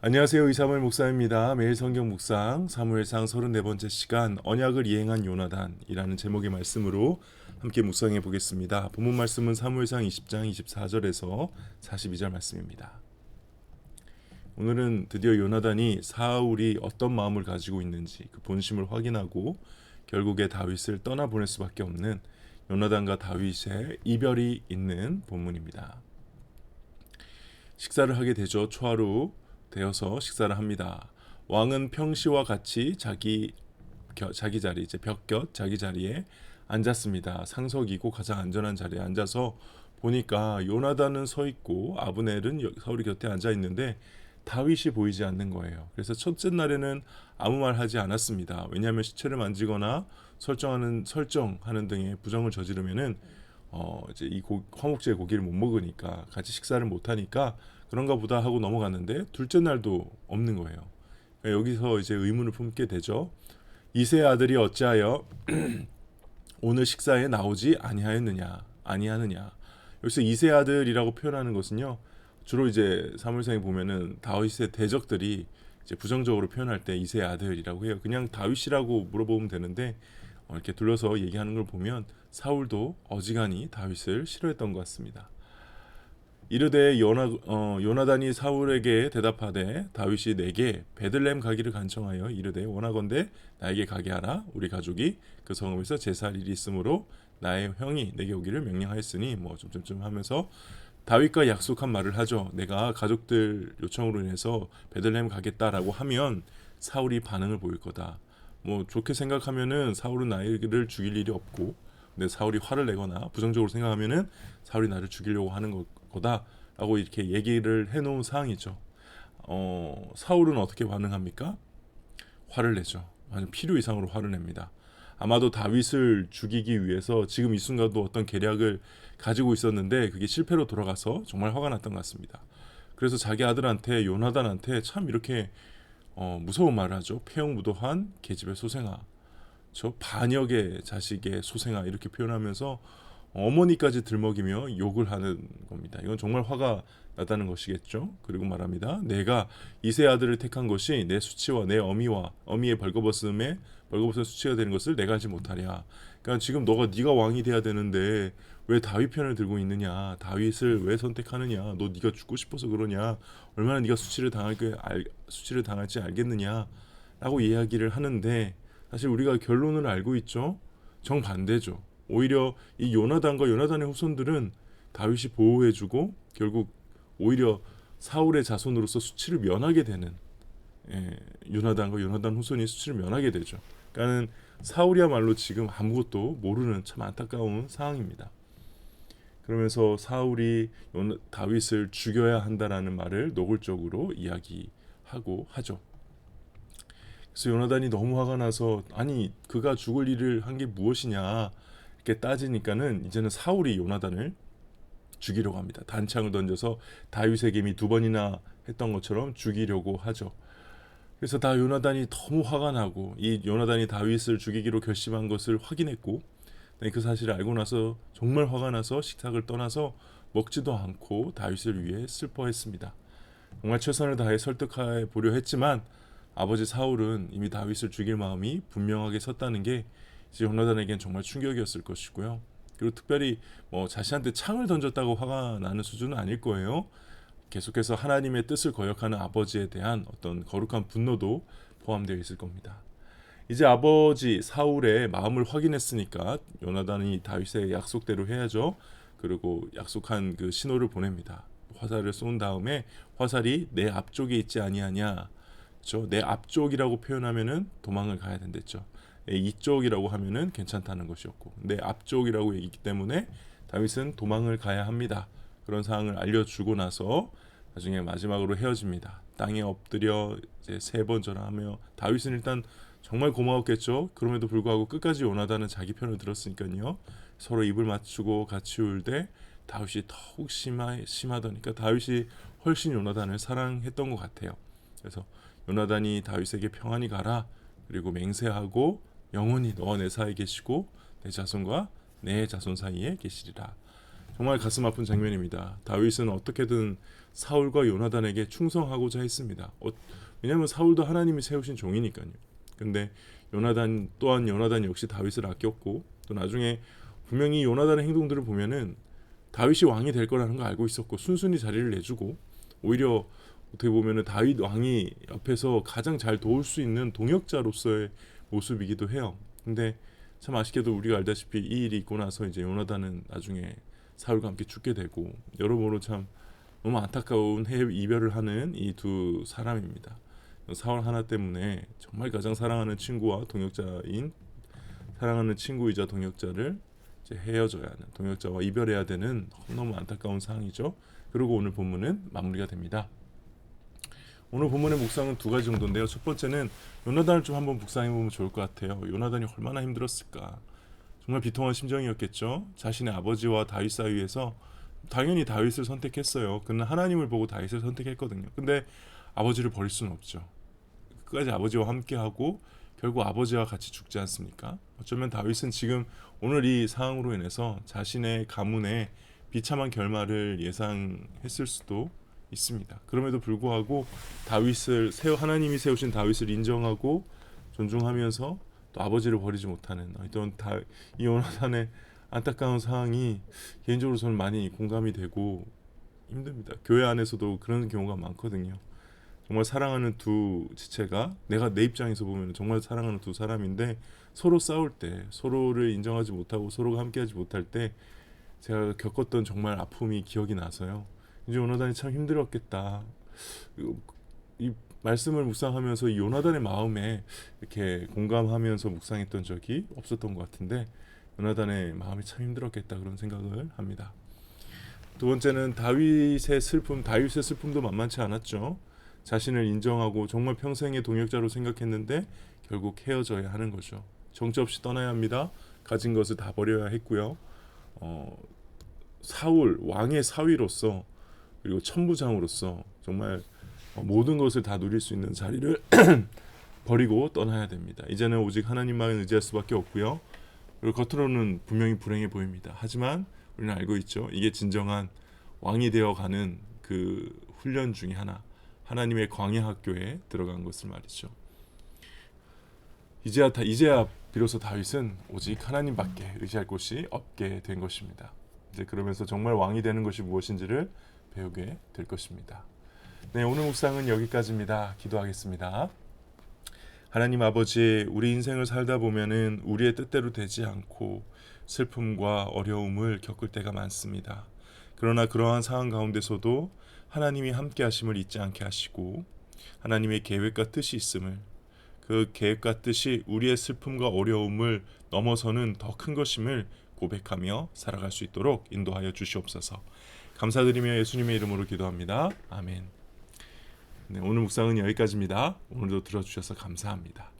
안녕하세요. 이사무엘 목사입니다. 매일 성경 묵상 사무엘상 34번째 시간 언약을 이행한 요나단이라는 제목의 말씀으로 함께 묵상해 보겠습니다. 본문 말씀은 사무엘상 20장 24절에서 42절 말씀입니다. 오늘은 드디어 요나단이 사울이 어떤 마음을 가지고 있는지 그 본심을 확인하고 결국에 다윗을 떠나보낼 수밖에 없는 요나단과 다윗의 이별이 있는 본문입니다. 식사를 하게 되죠. 초하루 되어서 식사를 합니다. 왕은 평시와 같이 자기 자리 이제 벽곁 자기 자리에 앉았습니다. 상석이고 가장 안전한 자리에 앉아서 보니까 요나단은 서 있고 아브넬은 사울이 곁에 앉아 있는데 다윗이 보이지 않는 거예요. 그래서 첫째 날에는 아무 말 하지 않았습니다. 왜냐하면 시체를 만지거나 설정하는 등의 부정을 저지르면은 이제 화목제의 고기를 못 먹으니까 같이 식사를 못 하니까 그런가 보다 하고 넘어갔는데 둘째 날도 없는 거예요. 그러니까 여기서 이제 의문을 품게 되죠. 이세 아들이 어찌하여 오늘 식사에 나오지 아니하느냐. 여기서 이세 아들이라고 표현하는 것은요. 주로 이제 사무엘상에 보면은 다윗의 대적들이 이제 부정적으로 표현할 때 이세 아들이라고 해요. 그냥 다윗이라고 물어보면 되는데 이렇게 둘러서 얘기하는 걸 보면 사울도 어지간히 다윗을 싫어했던 것 같습니다. 이르되 요나단이 사울에게 대답하되 다윗이 내게 베들레헴 가기를 간청하여 이르되 원하건대 나에게 가게 하라. 우리 가족이 그 성읍에서 제사할 일이 있으므로 나의 형이 내게 오기를 명령하였으니 뭐 점점점 하면서 다윗과 약속한 말을 하죠. 내가 가족들 요청으로 인해서 베들레헴 가겠다라고 하면 사울이 반응을 보일 거다. 뭐 좋게 생각하면은 사울은 나를 죽일 일이 없고, 근데 사울이 화를 내거나 부정적으로 생각하면은 사울이 나를 죽이려고 하는 거다라고 이렇게 얘기를 해놓은 사항이죠. 사울은 어떻게 반응합니까? 화를 내죠. 아주 필요 이상으로 화를 냅니다. 아마도 다윗을 죽이기 위해서 지금 이 순간도 어떤 계략을 가지고 있었는데 그게 실패로 돌아가서 정말 화가 났던 것 같습니다. 그래서 자기 아들한테 요나단한테 참 이렇게 무서운 말을 하죠. 폐영무도한 계집의 소생아, 저 반역의 자식의 소생아 이렇게 표현하면서 어머니까지 들먹이며 욕을 하는 겁니다. 이건 정말 화가 나다는 것이겠죠. 그리고 말합니다. 내가 이세 아들을 택한 것이 내 수치와 내 어미의 벌거벗은 수치가 되는 것을 내가 알지 못하랴. 그러니까 지금 네가 왕이 돼야 되는데 왜 다윗 편을 들고 있느냐? 다윗을 왜 선택하느냐? 너 네가 죽고 싶어서 그러냐? 얼마나 네가 수치를 당할지 알겠느냐? 라고 이야기를 하는데 사실 우리가 결론을 알고 있죠. 정반대죠. 오히려 이 요나단과 요나단의 후손들은 다윗이 보호해주고 결국 오히려 사울의 자손으로서 수치를 면하게 되는, 요나단과 요나단 후손이 수치를 면하게 되죠. 그러니까는 사울이야말로 지금 아무것도 모르는 참 안타까운 상황입니다. 그러면서 사울이 다윗을 죽여야 한다라는 말을 노골적으로 이야기하고 하죠. 그래서 요나단이 너무 화가 나서 아니 그가 죽을 일을 한 게 무엇이냐 이렇게 따지니까는 이제는 사울이 요나단을 죽이려고 합니다. 단창을 던져서 다윗에게 이미 두 번이나 했던 것처럼 죽이려고 하죠. 그래서 다 요나단이 너무 화가 나고 이 요나단이 다윗을 죽이기로 결심한 것을 확인했고 그 사실을 알고 나서 정말 화가 나서 식탁을 떠나서 먹지도 않고 다윗을 위해 슬퍼했습니다. 정말 최선을 다해 설득해 보려 했지만 아버지 사울은 이미 다윗을 죽일 마음이 분명하게 섰다는 게 이제 요나단에겐 정말 충격이었을 것이고요. 그리고 특별히 뭐 자신한테 창을 던졌다고 화가 나는 수준은 아닐 거예요. 계속해서 하나님의 뜻을 거역하는 아버지에 대한 어떤 거룩한 분노도 포함되어 있을 겁니다. 이제 아버지 사울의 마음을 확인했으니까 요나단이 다윗의 약속대로 해야죠. 그리고 약속한 그 신호를 보냅니다. 화살을 쏜 다음에 화살이 내 앞쪽에 있지 아니하냐. 그렇죠? 내 앞쪽이라고 표현하면은 도망을 가야 된댔죠. 이쪽이라고 하면은 괜찮다는 것이었고 내 앞쪽이라고 얘기했기 때문에 다윗은 도망을 가야 합니다. 그런 사항을 알려주고 나서 나중에 마지막으로 헤어집니다. 땅에 엎드려 이제 3번 전화하며 다윗은 일단 정말 고마웠겠죠. 그럼에도 불구하고 끝까지 요나단은 자기 편을 들었으니까요. 서로 입을 맞추고 같이 울되 다윗이 더욱 심하더니까 다윗이 훨씬 요나단을 사랑했던 것 같아요. 그래서 요나단이 다윗에게 평안히 가라. 그리고 맹세하고 영원히 너와 내 사이에 계시고 내 자손과 내 자손 사이에 계시리라. 정말 가슴 아픈 장면입니다. 다윗은 어떻게든 사울과 요나단에게 충성하고자 했습니다. 왜냐하면 사울도 하나님이 세우신 종이니까요. 근데 요나단 또한 요나단 역시 다윗을 아꼈고 또 나중에 분명히 요나단의 행동들을 보면은 다윗이 왕이 될 거라는 걸 알고 있었고 순순히 자리를 내주고 오히려 어떻게 보면은 다윗 왕이 옆에서 가장 잘 도울 수 있는 동역자로서의 모습이기도 해요. 근데 참 아쉽게도 우리가 알다시피 이 일이 있고 나서 이제 요나단은 나중에 사울과 함께 죽게 되고 여러모로 참 너무 안타까운 이별을 하는 이 두 사람입니다. 사울 하나 때문에 정말 가장 사랑하는 친구와 동역자인 사랑하는 친구이자 동역자를 이제 헤어져야 하는 동역자와 이별해야 되는 너무 안타까운 상황이죠. 그리고 오늘 본문은 마무리가 됩니다. 오늘 본문의 묵상은 두 가지 정도인데요. 첫 번째는 요나단을 좀 한번 묵상해 보면 좋을 것 같아요. 요나단이 얼마나 힘들었을까. 정말 비통한 심정이었겠죠. 자신의 아버지와 다윗 사이에서 당연히 다윗을 선택했어요. 그는 하나님을 보고 다윗을 선택했거든요. 근데 아버지를 버릴 수는 없죠. 끝까지 아버지와 함께하고 결국 아버지와 같이 죽지 않습니까? 어쩌면 다윗은 지금 오늘 이 상황으로 인해서 자신의 가문의 비참한 결말을 예상했을 수도 있습니다. 그럼에도 불구하고 하나님이 세우신 다윗을 인정하고 존중하면서 또 아버지를 버리지 못하는 이 요나단의 안타까운 상황이 개인적으로 저는 많이 공감이 되고 힘듭니다. 교회 안에서도 그런 경우가 많거든요. 정말 사랑하는 두 지체가 내가 내 입장에서 보면 정말 사랑하는 두 사람인데 서로 싸울 때 서로를 인정하지 못하고 서로가 함께하지 못할 때 제가 겪었던 정말 아픔이 기억이 나서요. 이제 요나단이 참 힘들었겠다. 이 말씀을 묵상하면서 이 요나단의 마음에 이렇게 공감하면서 묵상했던 적이 없었던 것 같은데 요나단의 마음이 참 힘들었겠다 그런 생각을 합니다. 두 번째는 다윗의 슬픔도 만만치 않았죠. 자신을 인정하고 정말 평생의 동역자로 생각했는데 결국 헤어져야 하는 거죠. 정처 없이 떠나야 합니다. 가진 것을 다 버려야 했고요. 사울 왕의 사위로서 그리고 천부장으로서 정말 모든 것을 다 누릴 수 있는 자리를 버리고 떠나야 됩니다. 이제는 오직 하나님만 의지할 수밖에 없고요. 그리고 겉으로는 분명히 불행해 보입니다. 하지만 우리는 알고 있죠. 이게 진정한 왕이 되어가는 그 훈련 중에 하나, 하나님의 광야 학교에 들어간 것을 말이죠. 이제야 비로소 다윗은 오직 하나님밖에 의지할 곳이 없게 된 것입니다. 이제 그러면서 정말 왕이 되는 것이 무엇인지를 배우게 될 것입니다. 네, 오늘 묵상은 여기까지입니다. 기도하겠습니다. 하나님 아버지, 우리 인생을 살다 보면은 우리의 뜻대로 되지 않고 슬픔과 어려움을 겪을 때가 많습니다. 그러나 그러한 상황 가운데서도 하나님이 함께 하심을 잊지 않게 하시고 하나님의 계획과 뜻이 있음을, 그 계획과 뜻이 우리의 슬픔과 어려움을 넘어서는 더 큰 것임을 고백하며 살아갈 수 있도록 인도하여 주시옵소서. 감사드리며 예수님의 이름으로 기도합니다. 아멘. 네, 오늘 묵상은 여기까지입니다. 오늘도 들어주셔서 감사합니다.